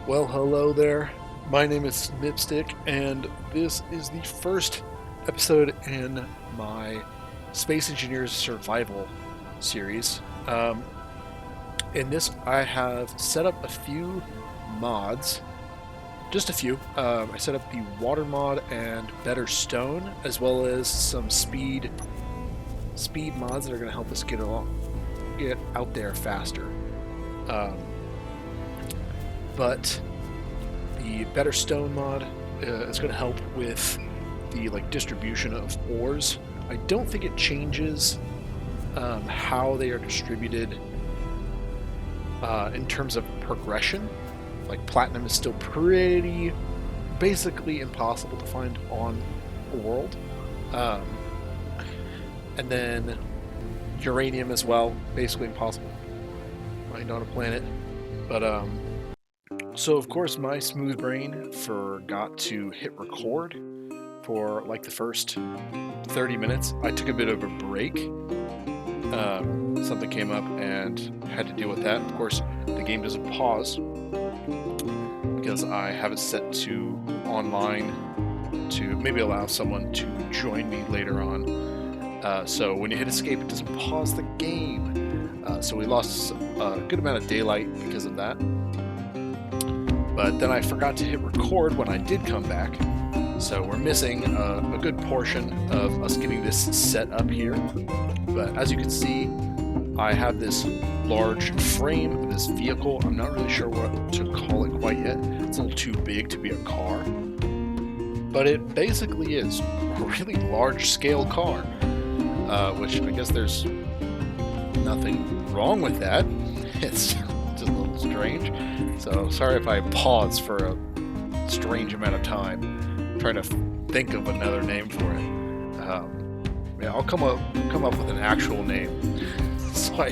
Well, hello there. My name is Nipstick, and this is the first episode in my Space Engineers Survival series. In this, I have set up a few mods, just a few. I set up the water mod and better stone, as well as some speed mods that are going to help us get out there faster. Um, but the Better Stone mod is going to help with the distribution of ores. I don't think it changes how they are distributed in terms of progression. Like platinum is still basically impossible to find on a world, and then uranium as well, basically impossible to find on a planet. But so of course my smooth brain forgot to hit record for the first 30 minutes. I took a bit of a break. Something came up and had to deal with that. Of course, the game doesn't pause because I have it set to online to maybe allow someone to join me later on. So when you hit escape, it doesn't pause the game. So we lost a good amount of daylight because of that. But then I forgot to hit record when I did come back. So we're missing a good portion of us getting this set up here. But as you can see, I have this large frame of this vehicle. I'm not really sure what to call it quite yet. It's a little too big to be a car. But it basically is a really large scale car, which I guess there's nothing wrong with that. It's just a little strange. So sorry if I pause for a strange amount of time trying to think of another name for it. Yeah, I'll come up with an actual name, so I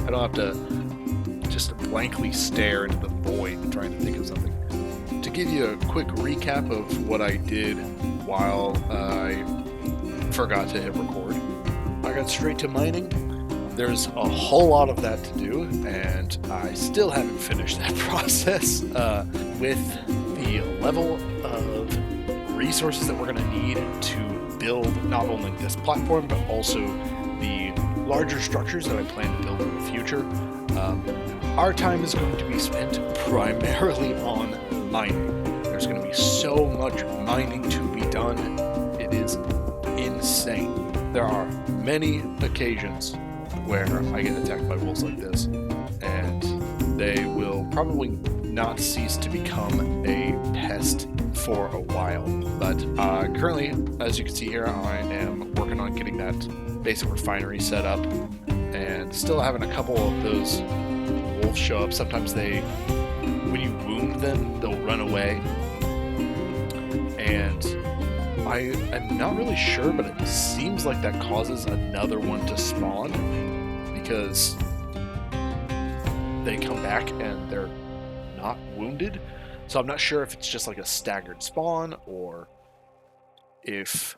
don't have to just blankly stare into the void trying to think of something. To give you a quick recap of what I did while I forgot to hit record, I got straight to mining. There's a whole lot of that to do, and I still haven't finished that process. With the level of resources that we're going to need to build not only this platform, but also the larger structures that I plan to build in the future, our time is going to be spent primarily on mining. There's going to be so much mining to be done. It is insane. There are many occasions where I get attacked by wolves like this, and they will probably not cease to become a pest for a while. But currently, as you can see here, I am working on getting that basic refinery set up, and still having a couple of those wolves show up. Sometimes when you wound them, they'll run away, and I am not really sure, but it seems like that causes another one to spawn, because they come back and they're not wounded. So I'm not sure if it's just like a staggered spawn, or if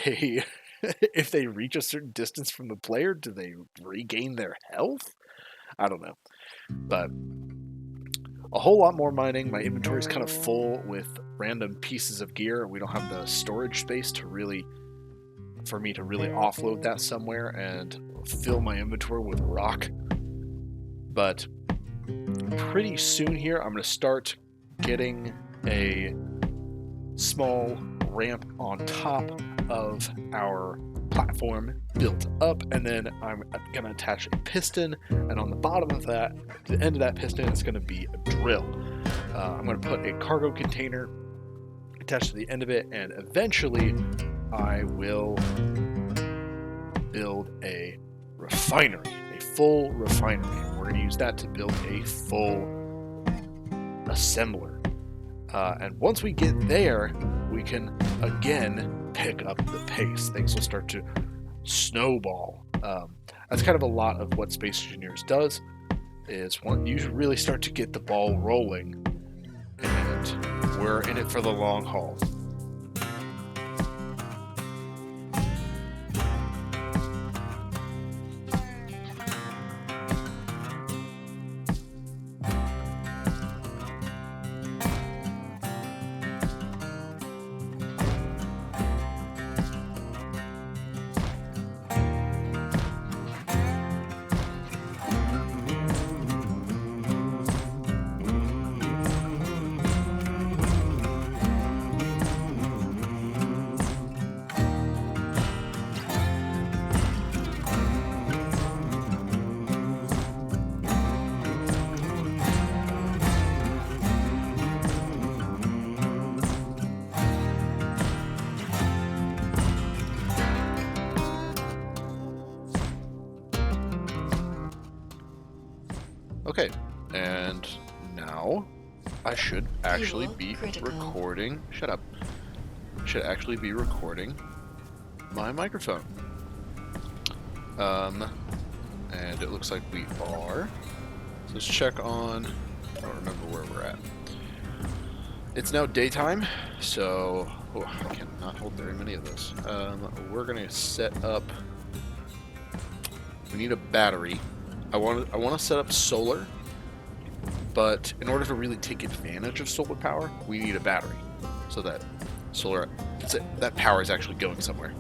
they if they reach a certain distance from the player, do they regain their health? I don't know. But a whole lot more mining. My inventory is kind of full with random pieces of gear. We don't have the storage space for me to really offload that somewhere and fill my inventory with rock. But pretty soon here, I'm going to start getting a small ramp on top of our platform built up, and then I'm going to attach a piston, and on the bottom of that, to the end of that piston, it's going to be a drill. I'm going to put a cargo container attached to the end of it, and eventually I will build a refinery, a full refinery. We're going to use that to build a full assembler. And once we get there, we can again pick up the pace. Things will start to snowball. That's kind of a lot of what Space Engineers does, is when you really start to get the ball rolling, and we're in it for the long haul. now I should actually Fuel be critical. recording. Shut up. Should actually be recording my microphone. And it looks like we are. So let's check on. I don't remember where we're at. It's now daytime, so I cannot hold very many of those. We're gonna set up. We need a battery. I want to set up solar, but in order to really take advantage of solar power, we need a battery, so that that power is actually going somewhere.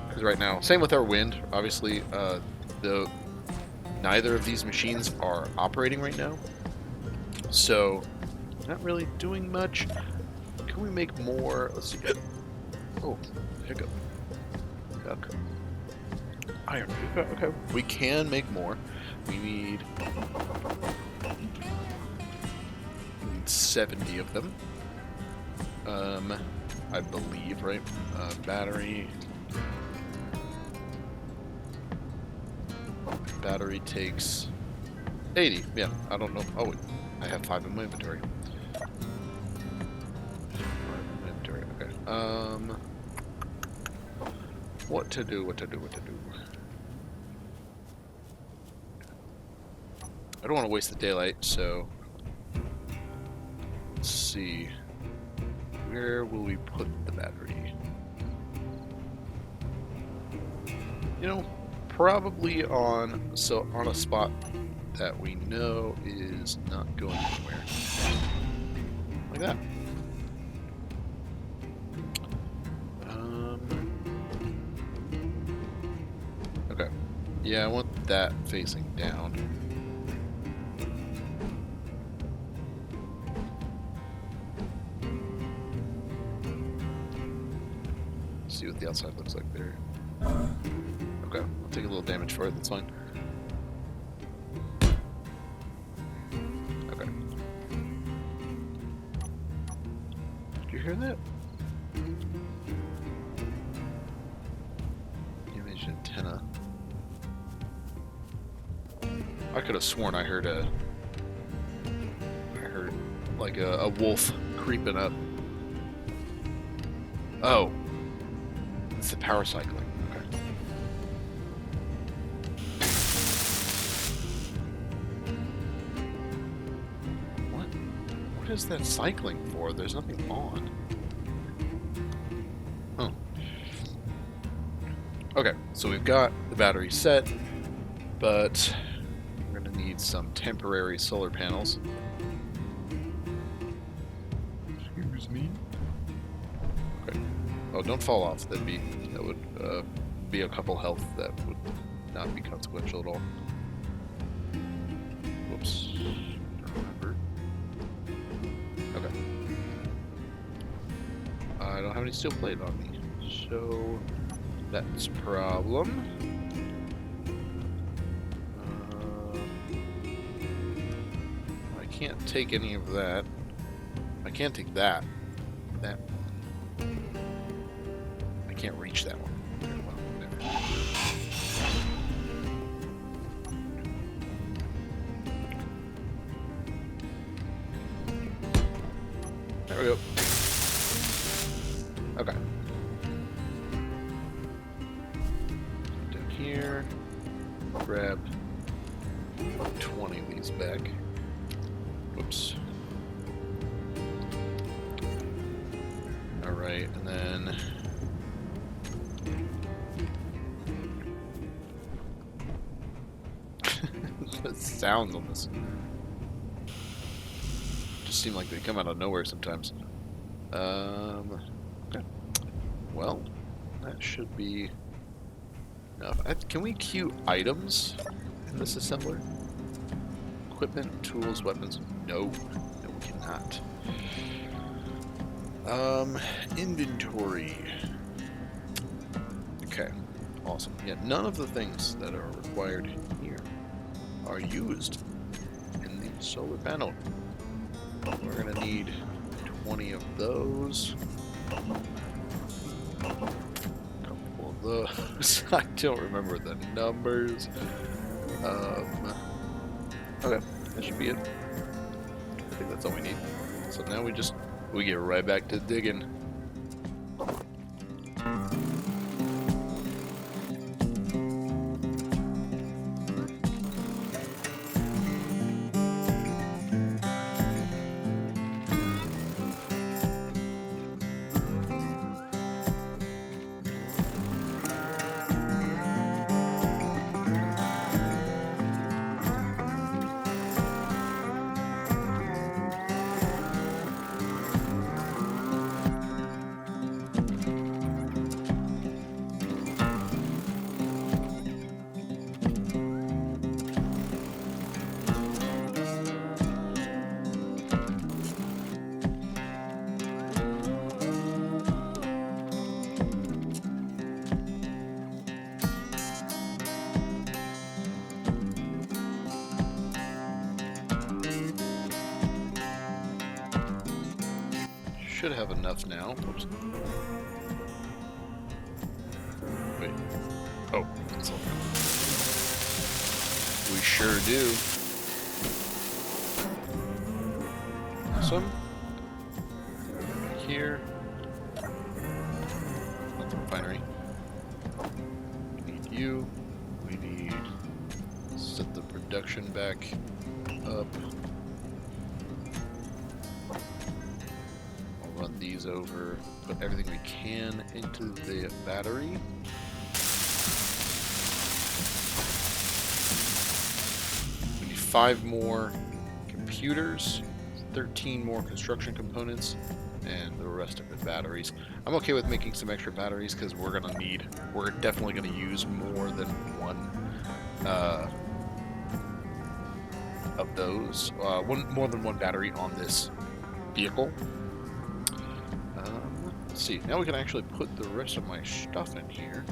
Because right now, same with our wind. Obviously, neither of these machines are operating right now, so not really doing much. Can we make more? Let's see. Oh, hiccup. Duck. Iron. Okay. We can make more. We need 70 of them. I believe, right? Battery. Battery takes 80. Yeah, I don't know. Oh, wait. I have 5 in my inventory. Okay. What to do? I don't want to waste the daylight, so let's see. Where will we put the battery? You know, probably on a spot that we know is not going anywhere. Like that. Okay. Yeah, I want that facing down. See what the outside looks like there. Okay, I'll take a little damage for it, that's fine. Okay. Did you hear that? Image antenna. I could have sworn I heard like a wolf creeping up. Oh. It's the power cycling. Okay. What is that cycling for? There's nothing on. Oh. Okay, so we've got the battery set, but we're gonna need some temporary solar panels. Excuse me. Okay. Oh, don't fall off. That would be a couple health that would not be consequential at all. Whoops. Don't remember. Okay. I don't have any steel plate on me, so that's a problem. I can't take any of that. I can't take that. That. I can't reach that one. Well, whatever. There we go. Okay. Down here. Grab 20 of these back. Whoops. Alright, and then the sounds on this just seem like they come out of nowhere sometimes. Okay. Well, that should be enough. Can we queue items in this assembler? Equipment, tools, weapons. No, we cannot. Inventory. Okay, awesome. Yeah, none of the things that are required here are used in the solar panel. We're gonna need 20 of those. A couple of those. I don't remember the numbers. Okay. That should be it. I think that's all we need. So now we get right back to digging. Should have enough now. Oops. Wait. Oh, that's all. We sure do. Awesome. Here. Not the refinery. We need you. We need to set the production back up. Run these over, put everything we can into the battery. We need 5 more computers, 13 more construction components, and the rest of it batteries. I'm okay with making some extra batteries because we're definitely gonna use more than one of those. More than one battery on this vehicle. Let's see, now we can actually put the rest of my stuff in here.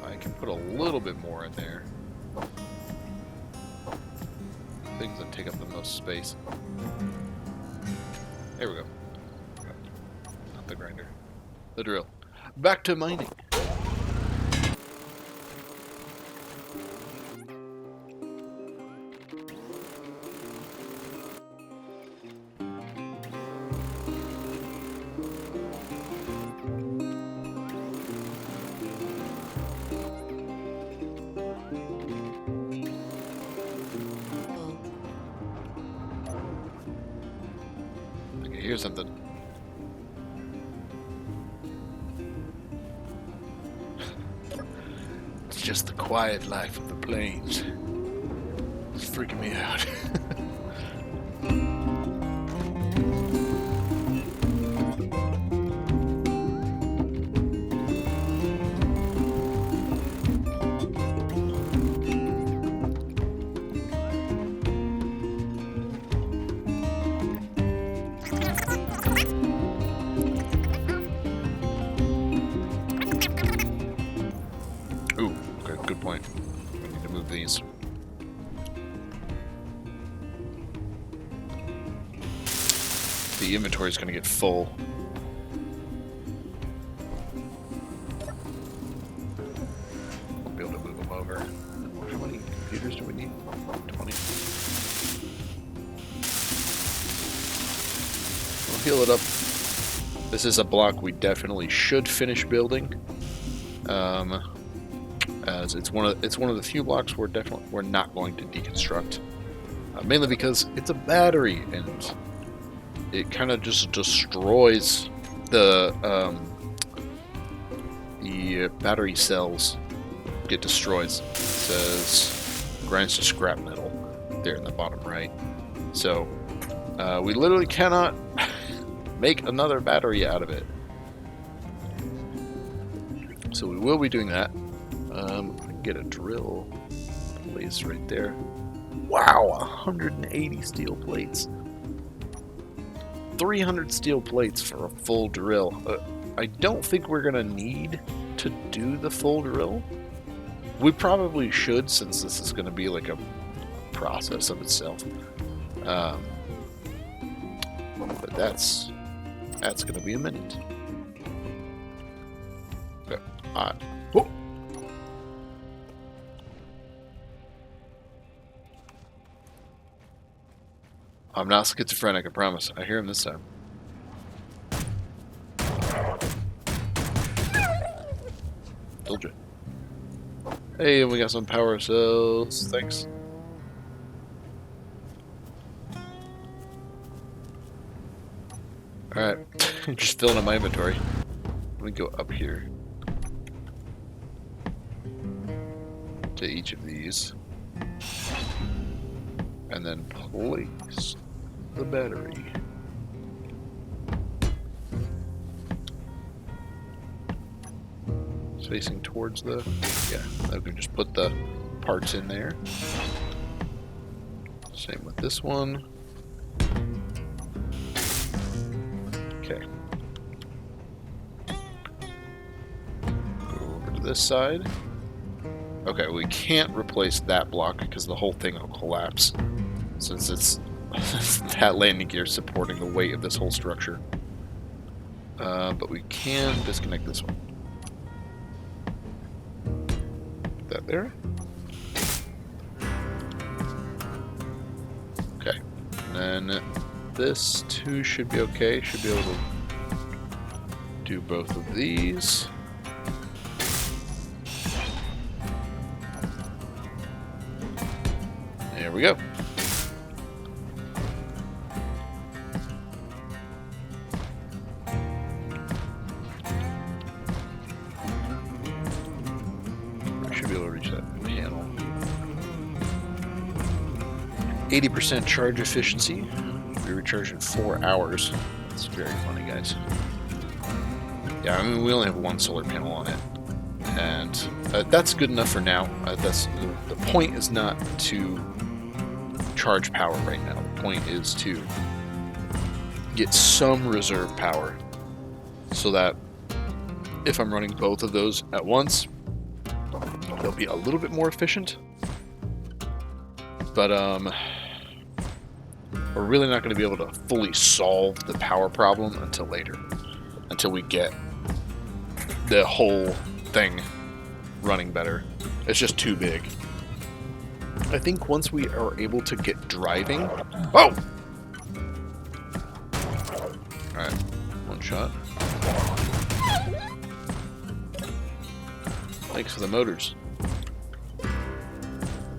I can put a little bit more in there. Things that take up the most space. There we go. Not the grinder. The drill. Back to mining. Here's something. It's just the quiet life of the plains. It's freaking me out. Good point. We need to move these. The inventory is going to get full. We'll be able to move them over. How many computers do we need? 20. We'll heal it up. This is a block we definitely should finish building. As it's one of the few blocks we're not going to deconstruct, mainly because it's a battery and it kind of just destroys the battery cells. Get destroyed. It says grinds to scrap metal there in the bottom right. So we literally cannot make another battery out of it. So we will be doing that. I can get a drill placed right there. Wow, 180 steel plates. 300 steel plates for a full drill. I don't think we're gonna need to do the full drill. We probably should, since this is gonna be like a process of itself. But that's gonna be a minute. Okay. I'm not schizophrenic, I promise. I hear him this time. Told you. Hey, and we got some power cells. Thanks. Alright. Just filling up my inventory. Let me go up here to each of these. And then place the battery. It's facing towards the... yeah, I can just put the parts in there. Same with this one. Okay. Go over to this side. Okay, we can't replace that block because the whole thing will collapse. Since it's that landing gear supporting the weight of this whole structure. But we can disconnect this one. Put that there. Okay. And then this too should be okay. Should be able to do both of these. There we go. I should be able to reach that panel. 80% charge efficiency. We recharge in 4 hours. That's very funny, guys. Yeah, I mean, we only have one solar panel on it. And that's good enough for now. That's the point is not to charge power right now. The point is to get some reserve power so that if I'm running both of those at once, they'll be a little bit more efficient. But we're really not going to be able to fully solve the power problem until later, until we get the whole thing running better. It's just too big. I think once we are able to get driving... Oh! Alright, one shot. Thanks for the motors.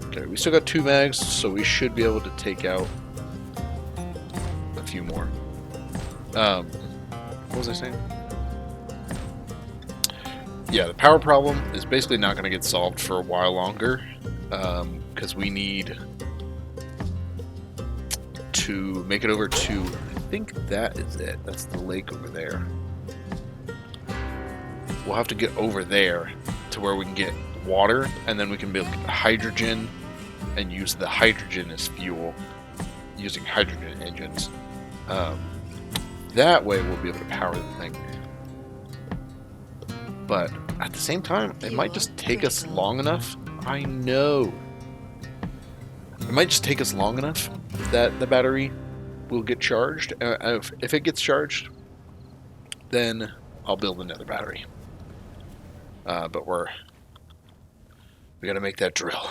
Okay, we still got 2 mags, so we should be able to take out a few more. What was I saying? Yeah, the power problem is basically not going to get solved for a while longer. Because we need to make it over to, I think that is it. That's the lake over there. We'll have to get over there to where we can get water, and then we can build hydrogen and use the hydrogen as fuel using hydrogen engines. That way we'll be able to power the thing. But at the same time, it might just take us long enough. I know. It might just take us long enough that the battery will get charged. If it gets charged, then I'll build another battery. But we gotta make that drill.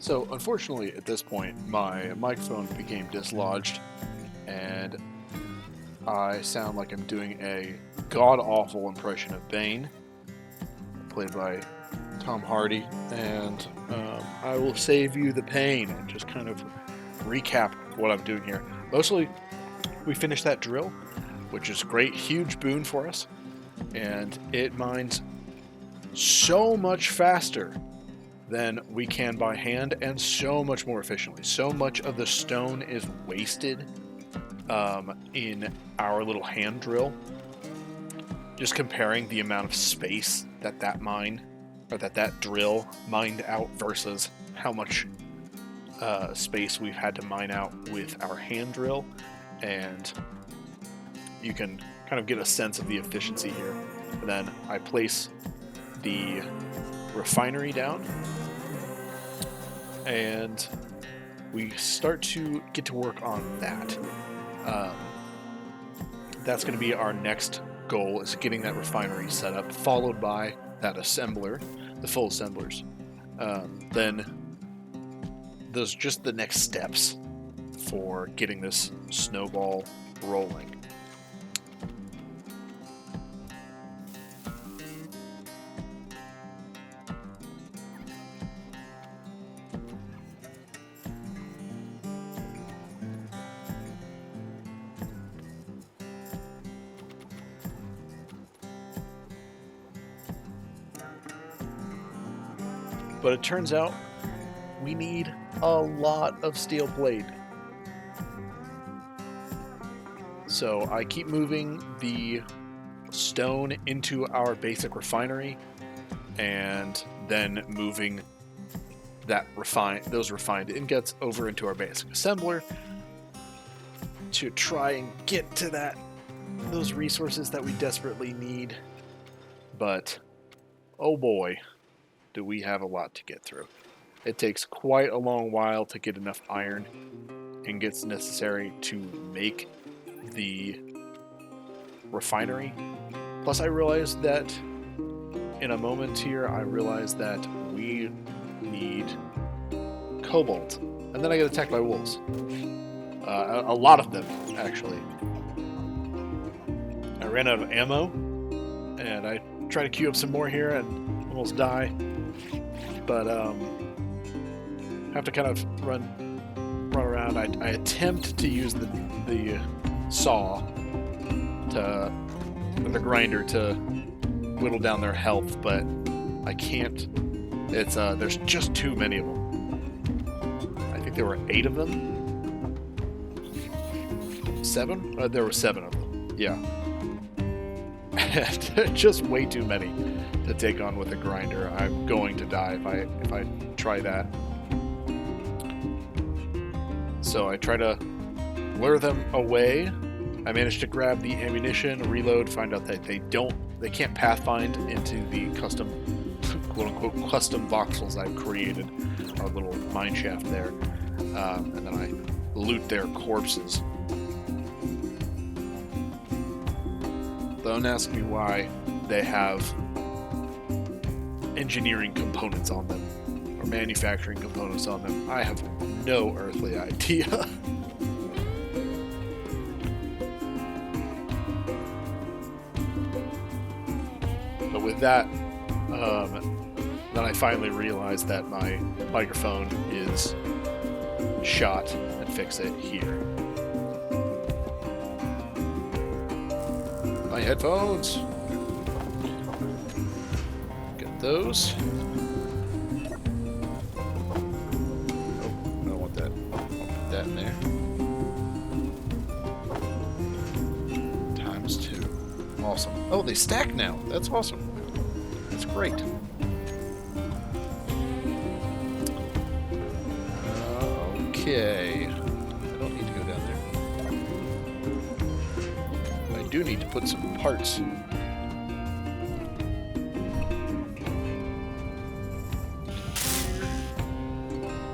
So, unfortunately, at this point, my microphone became dislodged, and I sound like I'm doing a god-awful impression of Bane, played by Tom Hardy, and I will save you the pain and just kind of recap what I'm doing here. Mostly, we finished that drill, which is great, huge boon for us, and it mines so much faster than we can by hand and so much more efficiently. So much of the stone is wasted in our little hand drill. Just comparing the amount of space that mine, or that drill mined out versus how much space we've had to mine out with our hand drill, and you can kind of get a sense of the efficiency here. And then I place the refinery down, and we start to get to work on that. That's going to be our next goal, is getting that refinery set up, followed by that assembler, the full assemblers. Then those are just the next steps for getting this snowball rolling. But it turns out we need a lot of steel plate. So I keep moving the stone into our basic refinery, and then moving those refined ingots over into our basic assembler to try and get to those resources that we desperately need. But oh boy, do we have a lot to get through. It takes quite a long while to get enough iron ingots necessary to make the refinery. Plus, I realized that in a moment here, that we need cobalt. And then I get attacked by wolves. A lot of them, actually. I ran out of ammo, and I try to queue up some more here and almost die. But have to kind of run around. I attempt to use the saw the grinder to whittle down their health, but I can't. It's there's just too many of them. I think there were 8 of them. 7? There were 7 of them. Yeah. Just way too many to take on with a grinder. I'm going to die if I try that. So I try to lure them away. I managed to grab the ammunition, reload, find out that they can't pathfind into the custom, quote-unquote, custom voxels I've created, our little mine shaft there. And then I loot their corpses. Don't ask me why they have engineering components on them, or manufacturing components on them. I have no earthly idea. But with that, then I finally realized that my microphone is shot, and fix it here. My headphones. Get those. Oh, I don't want that. I'll put that in there. ×2. Awesome. Oh, they stack now. That's awesome. That's great. Okay. I don't need to go down there. I do need to put some parts.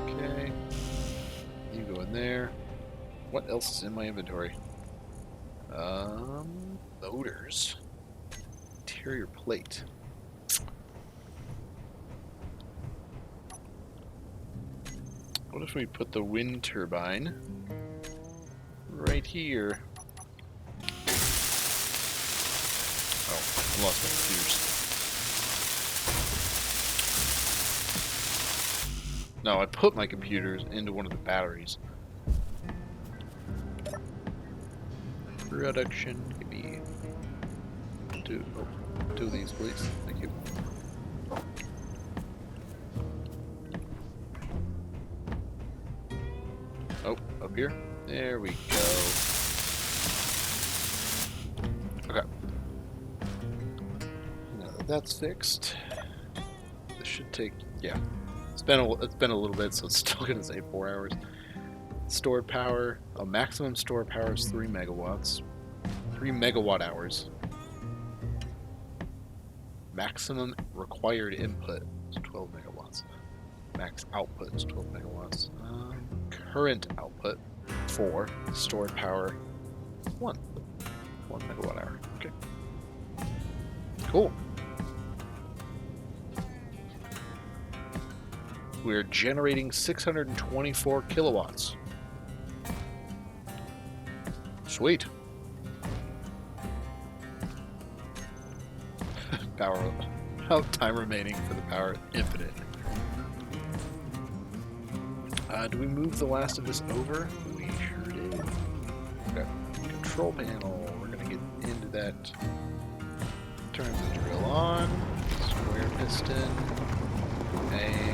Okay. You go in there. What else is in my inventory? Motors. Interior plate. What if we put the wind turbine right here? Oh, I lost my computers. No, I put my computers into one of the batteries. Production, give me two of these, please. Thank you. Oh, up here. There we go. Okay. Now that that's fixed, this should take, yeah. It's been a little bit, so it's still gonna say 4 hours. Stored power, a maximum stored power is 3 megawatts. 3 megawatt hours. Maximum required input is 12 megawatts. Max output is 12 megawatts. Current output 4. Stored power 1 megawatt hour. Okay. Cool. We're generating 624 kilowatts. Sweet. Power. Time remaining for the power infinite. Do we move the last of this over? We sure did. Okay. Control panel. We're gonna get into that. Turn the drill on. Square piston. And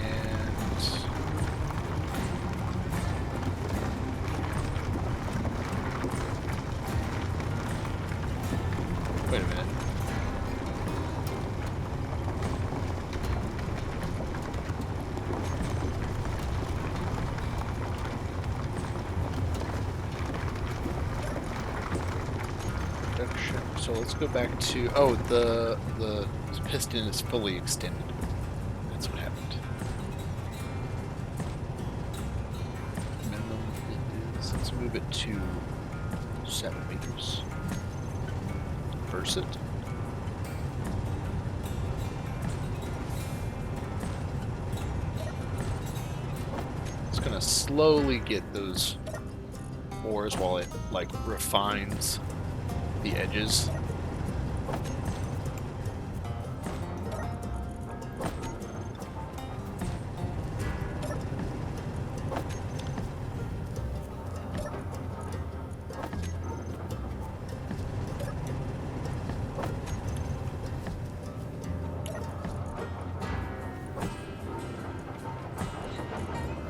wait a minute. So let's go back to, oh, the piston is fully extended. That's what happened. Minimum is, let's move it to 7 meters. Reverse it. It's gonna slowly get those ores while it like refines the edges.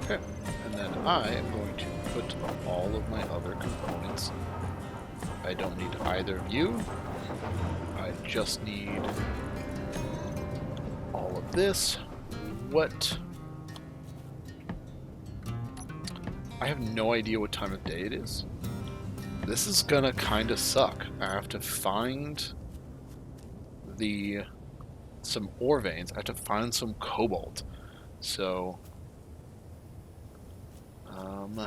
Okay, and then I am going to put all of my other components. I don't need either of you. I just need all of this. What? I have no idea what time of day it is. This is gonna kind of suck. I have to find some ore veins. I have to find some cobalt. So I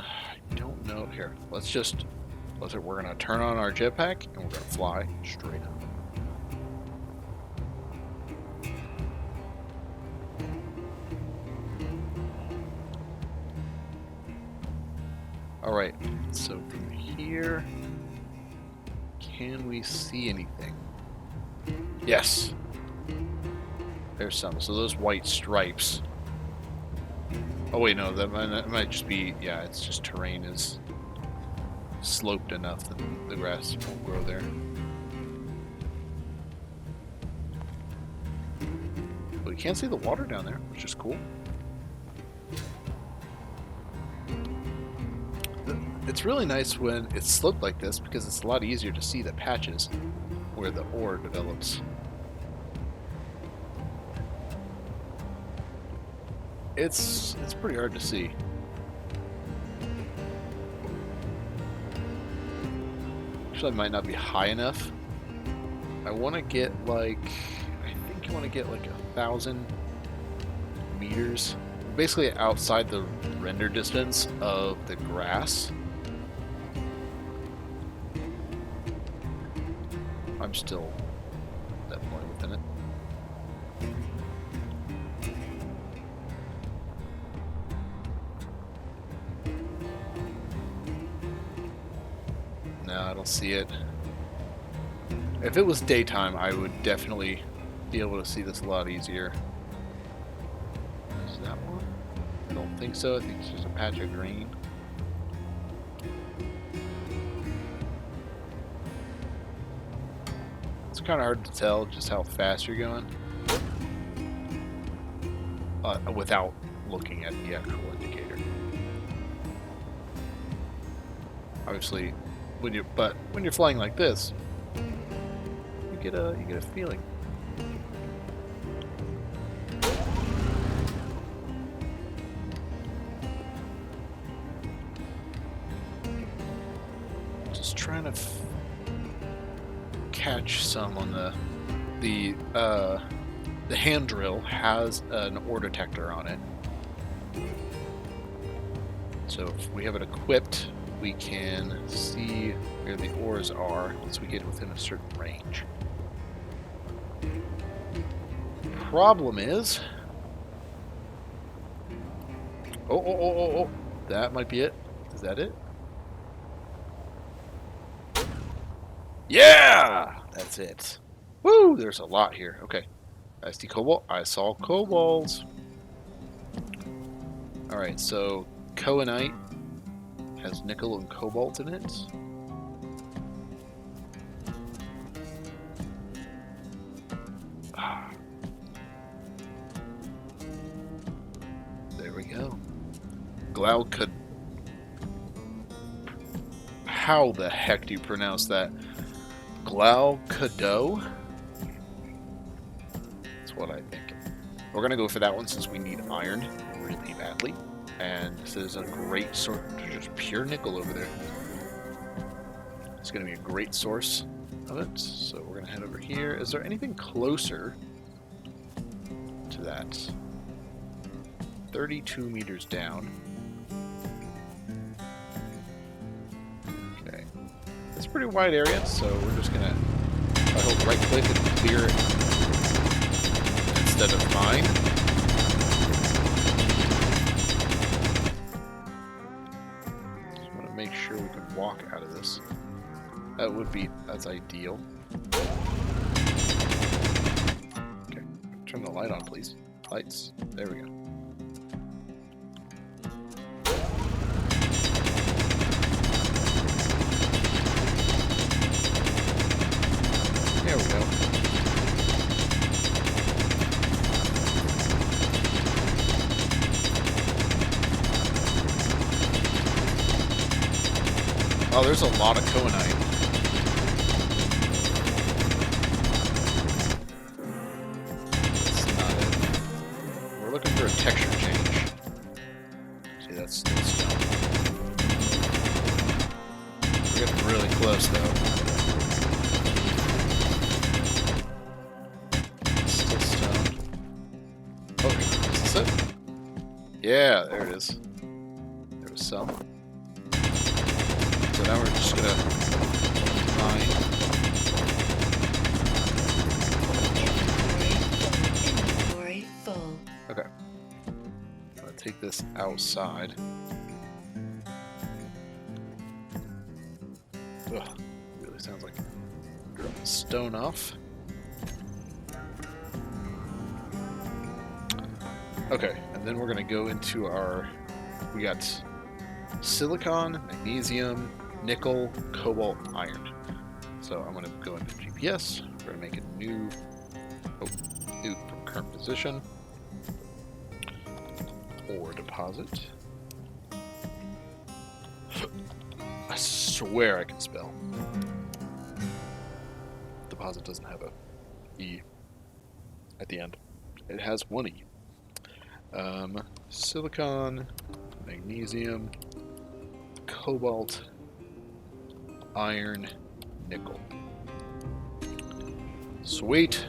don't know. Here, we're gonna turn on our jetpack and we're gonna fly straight up. All right, so from here, can we see anything? Yes. There's some. So those white stripes. Oh wait, no, that might just be, yeah, it's just terrain is sloped enough that the grass won't grow there. But you can't see the water down there, which is cool. It's really nice when it's sloped like this because it's a lot easier to see the patches where the ore develops. It's pretty hard to see. Actually, it might not be high enough. I want to get like, I think you want to get like 1,000 meters, basically outside the render distance of the grass. I'm still definitely within it. I don't see it. If it was daytime, I would definitely be able to see this a lot easier. Is that one? I don't think so. I think it's just a patch of green. It's kind of hard to tell just how fast you're going without looking at the actual indicator. Obviously, when you're flying like this, you get a feeling. Just trying to catch some on the hand drill has an ore detector on it. So if we have it equipped, we can see where the ores are once we get within a certain range. Problem is... Oh. That might be it. Is that it? Yeah! That's it. Woo! There's a lot here. Okay. I see cobalt. I saw cobalt. Alright, so Cohenite has nickel and cobalt in it. There we go. Glaucod. How the heck do you pronounce that? Glaucado? That's what I think. We're gonna go for that one since we need iron really badly. And this is a great source. There's just pure nickel over there. It's going to be a great source of it. So we're going to head over here. Is there anything closer to that? 32 meters down. Okay. It's a pretty wide area, so we're just going to hold right click and clear it instead of mine. Make sure we can walk out of this. That's ideal. Okay, turn the light on, please. Lights. There we go. There we go. Oh, there's a lot of Cohenite. That's not it. We're looking for a texture change. See, that's still stone. We're getting really close, though. Still stone. Oh, is this it? Yeah, there it is. There was some. So now we're just gonna mine. Inventory full. Okay. I'm gonna take this outside. Ugh, really sounds like dropping stone off. Okay, and then we're gonna go into our. We got silicon, magnesium, nickel, cobalt, iron. So I'm going to go into GPS. We're going to make a new from current position. Ore deposit. I swear I can spell. Deposit doesn't have a E at the end. It has one E. Silicon, magnesium, cobalt, iron, nickel. Sweet.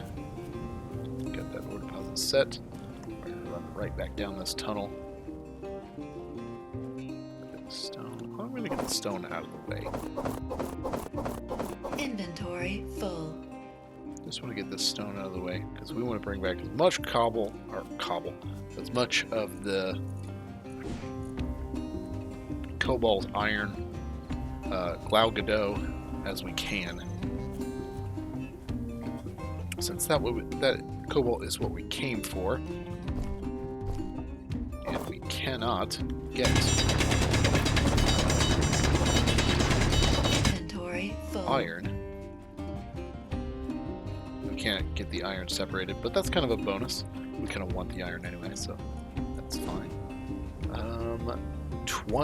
Got that ore deposit set. We're going to run right back down this tunnel. Get the stone. I'm going to get the stone out of the way. Inventory full. Just want to get this stone out of the way because we want to bring back as much as much of the cobalt, iron, Glaucado as we can. Since that cobalt is what we came for, and we cannot get Inventory full. iron. We can't get the iron separated, but that's kind of a bonus. We kind of want the iron anyway, so that's fine.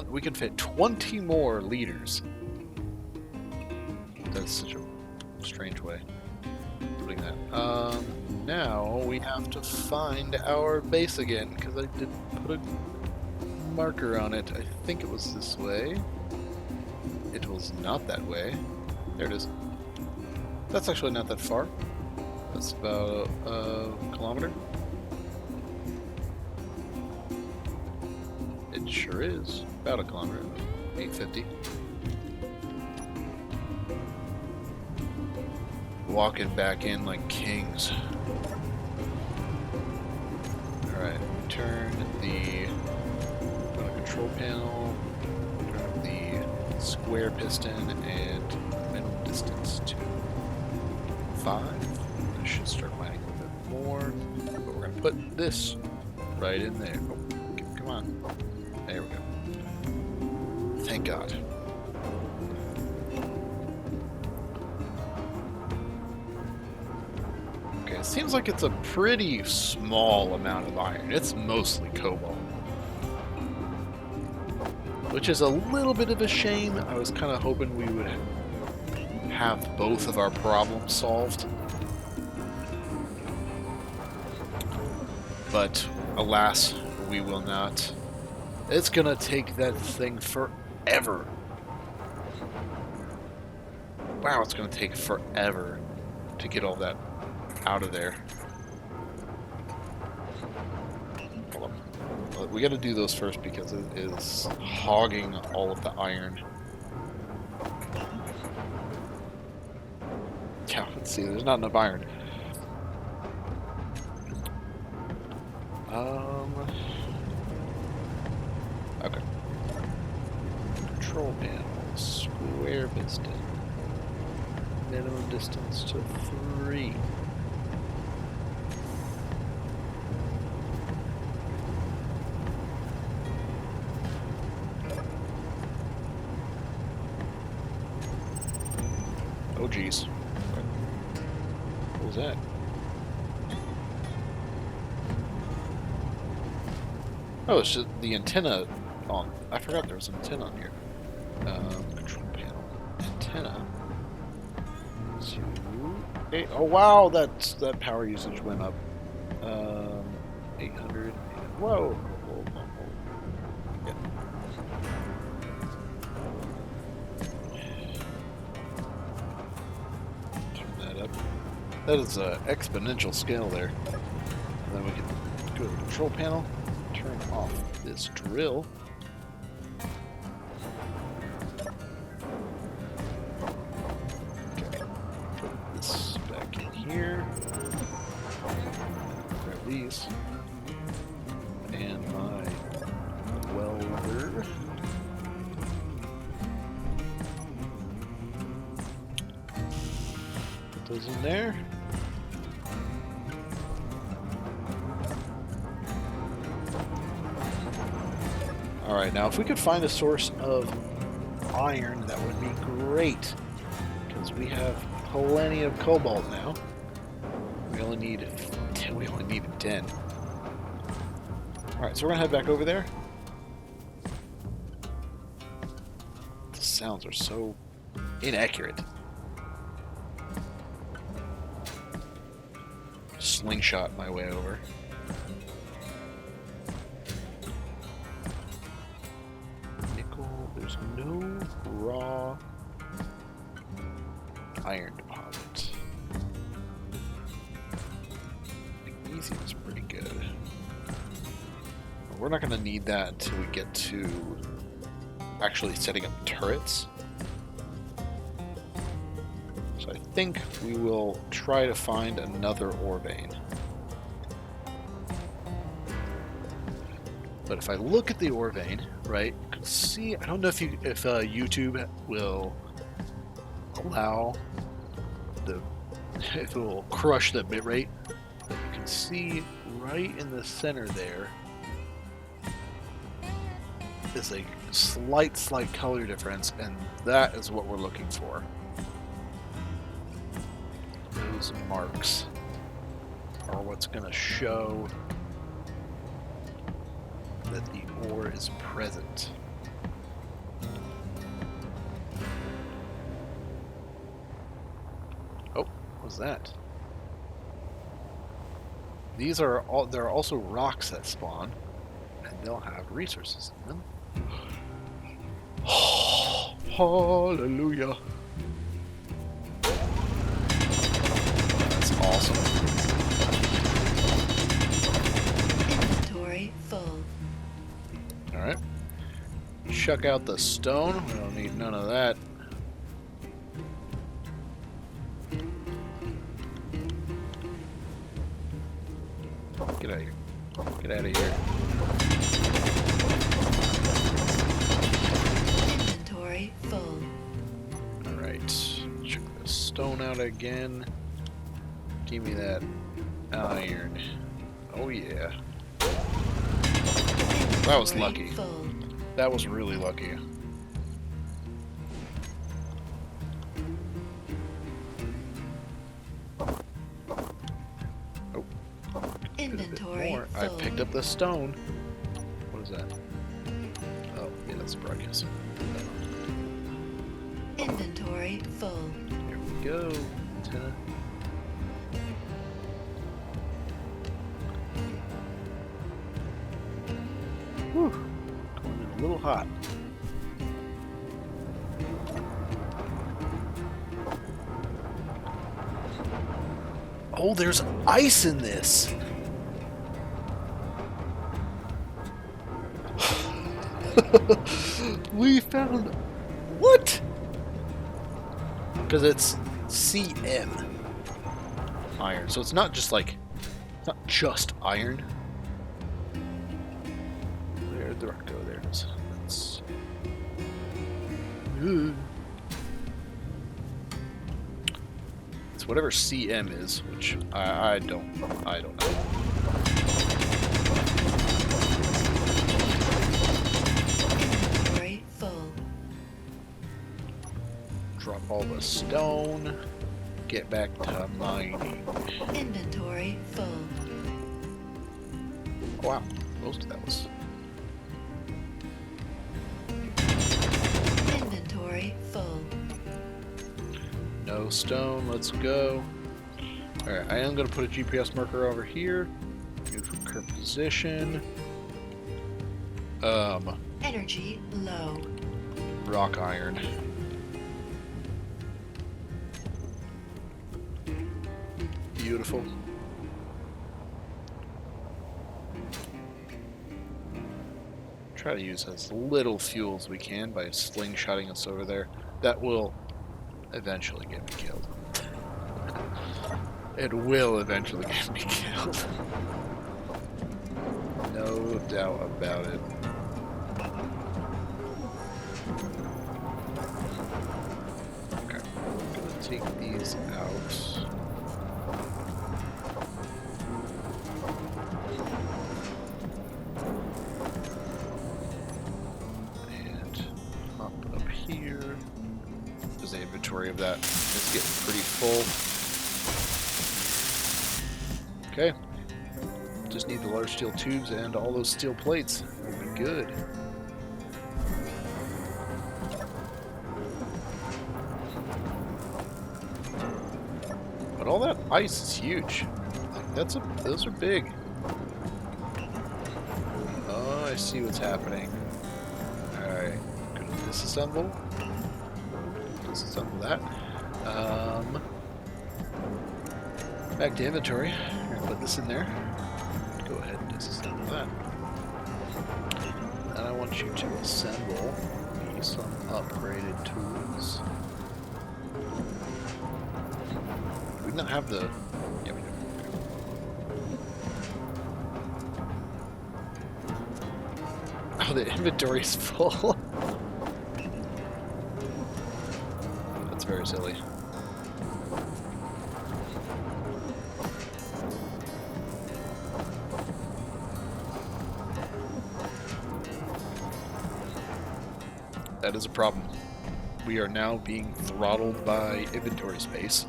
We can fit 20 more liters. That's such a strange way of putting that. Now we have to find our base again, because I did put a marker on it. I think it was this way. It was not that way. There it is. That's actually not that far. That's about a kilometer. It sure is. About a kilometer. 850. Walking back in like kings. Alright, turn the control panel, turn the square piston and minimum distance to 5. I should start mining a little bit more, but we're going to put this right in there. Oh, come on. There we go. Thank God. Okay, it seems like it's a pretty small amount of iron. It's mostly cobalt. Which is a little bit of a shame. I was kind of hoping we would have both of our problems solved. But alas, we will not. It's gonna take that thing forever. Wow, it's gonna take forever to get all that out of there. Hold on. We gotta do those first because it is hogging all of the iron. Yeah, let's see, there's not enough iron. Okay. Control panel, square piston. Minimum distance to 3. Oh geez. What was that? Oh, it's just the antenna on. I forgot there was an antenna on here. Control panel. Antenna. 2, 8. Oh wow, that power usage went up. 800. Whoa. Yeah. Turn that up. That is an exponential scale there. And then we can go to the control panel. Turn off this drill. Okay. Put this back in here. Grab these. And my welder. Put those in there. Alright, now if we could find a source of iron, that would be great. Because we have plenty of cobalt now. We only need 10. We only need 10. Alright, so we're gonna head back over there. The sounds are so inaccurate. Slingshot my way over. There's no raw iron deposit. Magnesium is pretty good. We're not going to need that until we get to actually setting up turrets. So I think we will try to find another ore vein. But if I look at the ore vein, right, you can see, I don't know if YouTube will allow the if it will crush the bitrate. But you can see right in the center there is a slight color difference, and that is what we're looking for. Those marks are what's going to show that the ore is present. Oh, what was that? These are all. There are also rocks that spawn, and they'll have resources in them. Hallelujah! That's awesome. Inventory full. All right. Chuck out the stone. We don't need none of that. Get out of here. Get out of here. Inventory full. Alright. Check the stone out again. Give me that iron. Oh yeah. That was Inventory lucky. full. That was really lucky. Inventory More. full. I picked up the stone. What is that? Oh, yeah, that's the broadcast. Inventory full. Here we go. Antenna. Whew. Going in a little hot. Oh, there's ice in this. We found what? Because it's CM iron, so it's not just like it's not just iron. Where'd the rock go? There it is. That's... It's whatever CM is, which I don't know. Inventory full. Drop all the stone. Get back to mining. Inventory full. Oh, wow, most of that was. Inventory full. No stone, let's go. Alright, I am going to put a GPS marker over here. Move from current position. Energy low. Rock iron. Beautiful. Try to use as little fuel as we can by slingshotting us over there. That will eventually get me killed. It will eventually get me killed. No doubt about it. Okay, I'm gonna take these out. And up here. There's the inventory of that. It's getting pretty full. Okay. Just need the large steel tubes and all those steel plates. We'll be good. But all that ice is huge. Like those are big. Oh, I see what's happening. Alright. Gonna disassemble. Disassemble that. Back to inventory. We're gonna put this in there. Go ahead and disassemble that. And I want you to assemble me some upgraded tools. Do we not have the... Yeah, we do. Oh, the inventory is full. That's very silly. That is a problem. We are now being throttled by inventory space.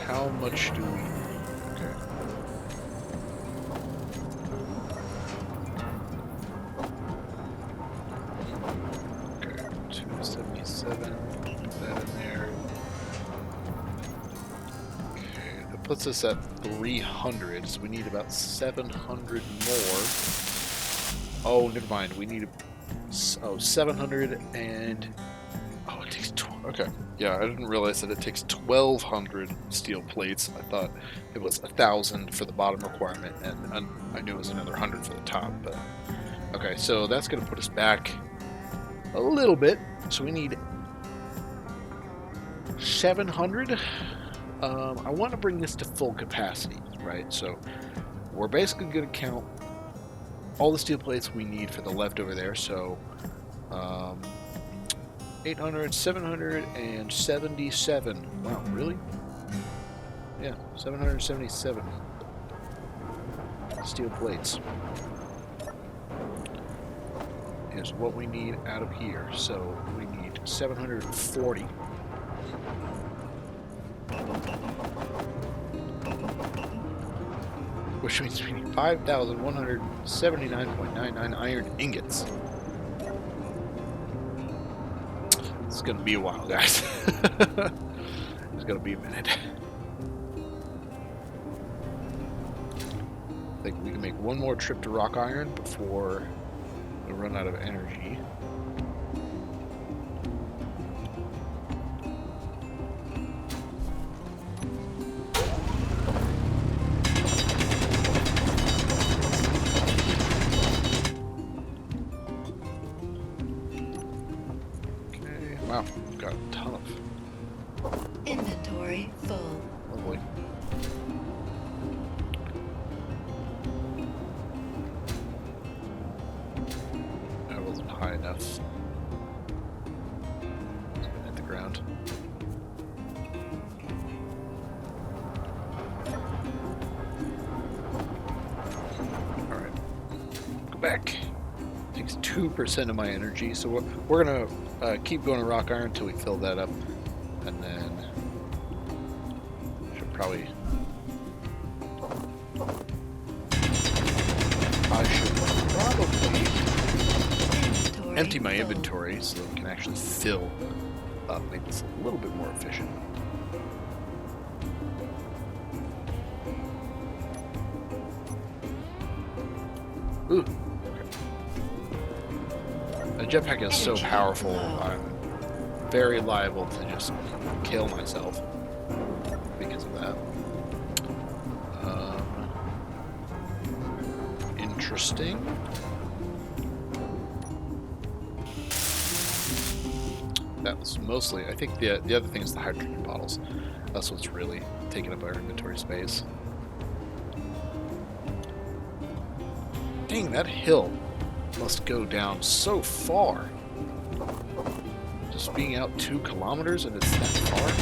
How much do we... Okay. Okay, 277. Put that in there. Okay, that puts us at 300, so we need about 700 more. Oh, never mind. We need... Oh, 700 and... Oh, it takes... Okay. Yeah, I didn't realize that it takes 1,200 steel plates. I thought it was 1,000 for the bottom requirement, and I knew it was another 100 for the top. But okay, so that's going to put us back a little bit. So we need 700. I want to bring this to full capacity, right? So we're basically going to count all the steel plates we need for the left over there. So 800, 777. Wow, really? Yeah, 777 steel plates is what we need out of here. So we need 740. Which means we need 5,179.99 iron ingots. It's gonna be a while, guys. It's gonna be a minute. I think we can make one more trip to Rock Iron before we run out of energy. Wow, we've got a ton of... Inventory full. Lovely. That wasn't high enough. It's gonna hit the ground. Alright. Go back. Takes 2% of my energy, so we're gonna keep going to Rock Iron until we fill that up, and then should probably... I should probably empty my inventory so that we can actually fill up, make this a little bit more efficient. Ooh. The jetpack is so powerful, I'm very liable to just kill myself because of that. Interesting. That was mostly, I think the other thing is the hydrogen bottles. That's what's really taking up our inventory space. Dang, that hill must go down so far. Just being out 2 kilometers and it's that far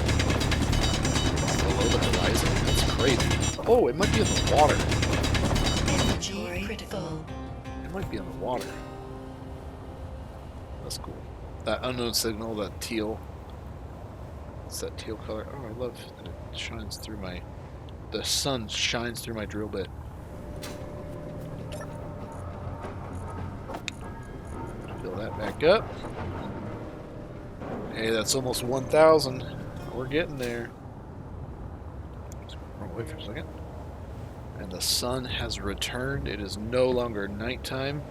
below the horizon? That's crazy. Oh, it might be in the water. Inventory critical. It might be in the water. That's cool. That unknown signal, that teal. It's that teal color. Oh, I love that it shines through my... The sun shines through my drill bit. Fill that back up. Hey, that's almost 1,000. We're getting there. Wrong way for a second. And the sun has returned. It is no longer nighttime.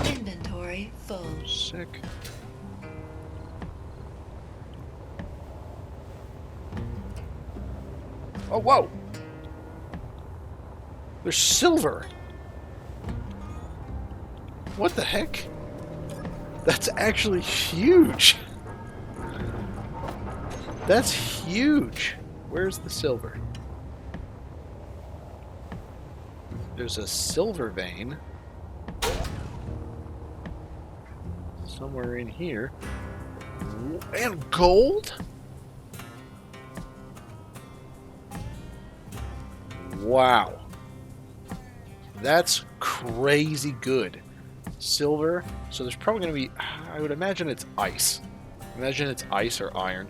Inventory full. Sick. Oh, whoa! There's silver! What the heck? That's actually huge! That's huge! Where's the silver? There's a silver vein somewhere in here. And gold? Wow. That's crazy good. Silver. So there's probably going to be, I would imagine it's ice. Imagine it's ice or iron.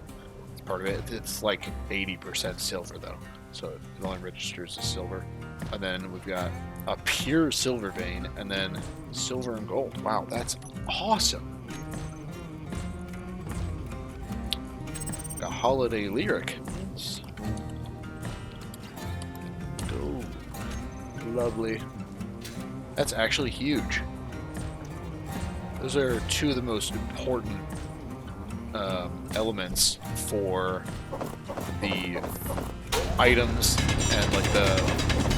It's part of it. It's like 80% silver though. So it only registers as silver. And then we've got a pure silver vein and then silver and gold. Wow, that's awesome. A holiday lyric. Oh, lovely. That's actually huge. Those are two of the most important elements for the items and like the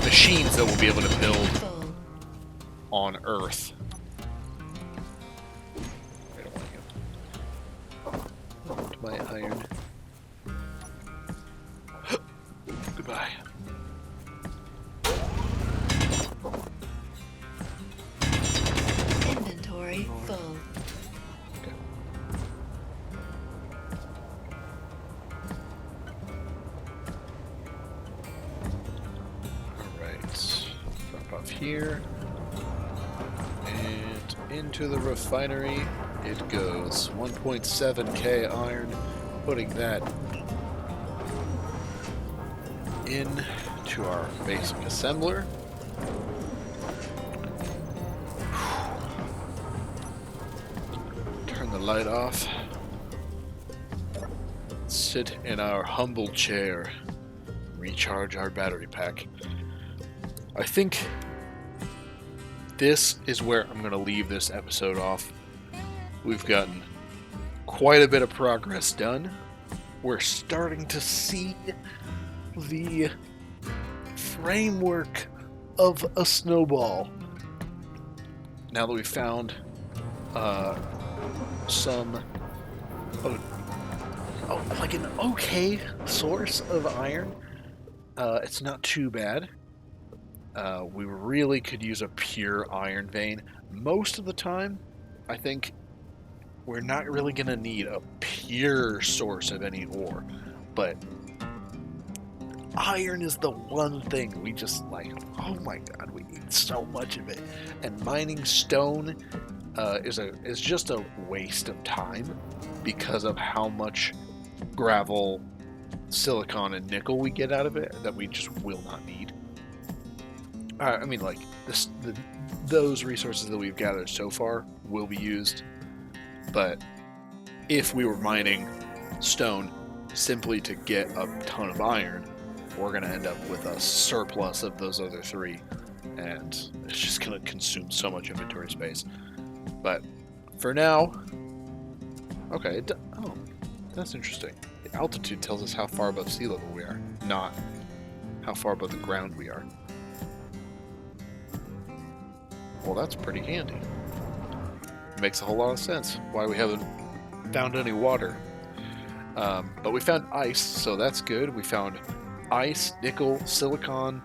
machines that we'll be able to build Full. on Earth. I don't want to my iron. Goodbye. Inventory full. Okay. Alright. Drop off here. And into the refinery it goes. 1.7k iron. Putting that in to our basic assembler. Turn the light off. Sit in our humble chair. Recharge our battery pack. I think this is where I'm going to leave this episode off. We've gotten quite a bit of progress done. We're starting to see the framework of a snowball. Now that we've found some like an okay source of iron, it's not too bad. We really could use a pure iron vein. Most of the time, I think we're not really going to need a pure source of any ore, but iron is the one thing we just like, oh my god, we need so much of it. And mining stone is just a waste of time because of how much gravel, silicon, and nickel we get out of it that we just will not need. I mean, like, those resources that we've gathered so far will be used, but if we were mining stone simply to get a ton of iron, we're going to end up with a surplus of those other three, and it's just going to consume so much inventory space. But for now, okay, oh, that's interesting. The altitude tells us how far above sea level we are, not how far above the ground we are. Well, that's pretty handy. Makes a whole lot of sense why we haven't found any water. But we found ice, so that's good. We found ice, nickel, silicon,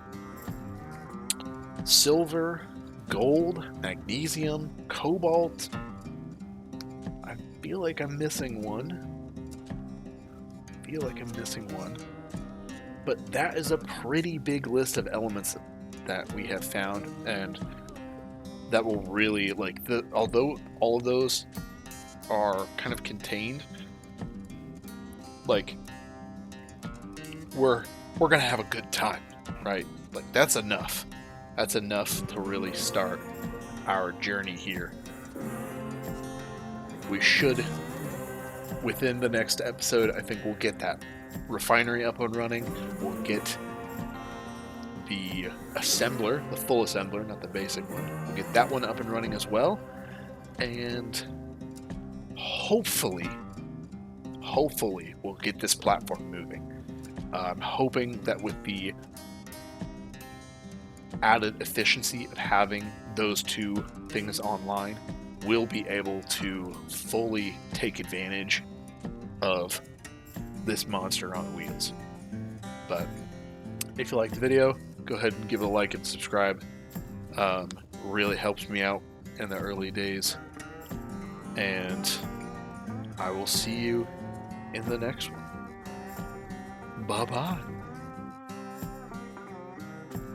silver, gold, magnesium, cobalt. I feel like I'm missing one. But that is a pretty big list of elements that we have found, and that will really, like, although all of those are kind of contained, like, we're gonna have a good time, right? Like, that's enough. That's enough to really start our journey here. We should, within the next episode, I think we'll get that refinery up and running. We'll get the assembler, the full assembler, not the basic one. We'll get that one up and running as well. And hopefully we'll get this platform moving. I'm hoping that with the added efficiency of having those two things online, we'll be able to fully take advantage of this monster on wheels. But if you liked the video, go ahead and give it a like and subscribe. Really helps me out in the early days. And I will see you in the next one. Bye-bye.